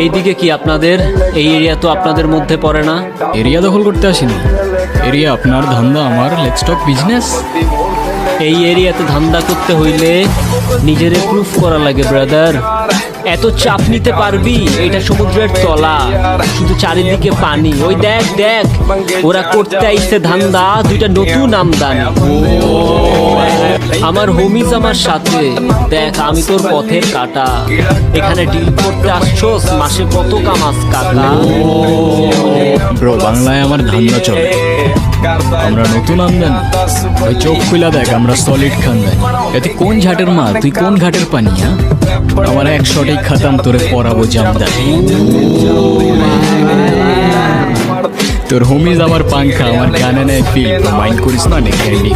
এইদিকে কি আপনাদের এই এরিয়া তো আপনাদের মধ্যে পড়ে না। এরিয়া দখল করতে আসিনি, এরিয়া আপনার, ধান্দা আমার, লেটস টক বিজনেস। এই এরিয়াতে ধান্দা করতে হইলে নিজেরে প্রুফ করা লাগে ব্রাদার। এত চাপ নিতে পারবি? এটা সমুদ্রের তলা, শুধু চারিদিকে পানি। ওই দেখ দেখ, ওরা করতে আইছে ধান্দা, দুইটা নতুন আমদানি। আমার হোমিজ আমার সাথে, দেখ আমি তোর পথের কাটা। এখানে ডিল করতে আসছোস, মাসে কত কামাস কাকা? ব্রো, বাংলায় আমার ধান্দা চলে, আমরা নতুন আমদানি। ওই চোখ খুলা দেখ, আমরা সলিড খানদানি। এতে কোন ঝাটের মা, তুই কোন ঘাটের পানি? হ্যাঁ, আমার 100টাই খাতাম, তোরে পড়াবো জামদানি। তোর হোমিজ আমার পাংখা, আমার গানে নেয় ফিল, মাইন্ড করিস না, নেই ক্যান্ডি।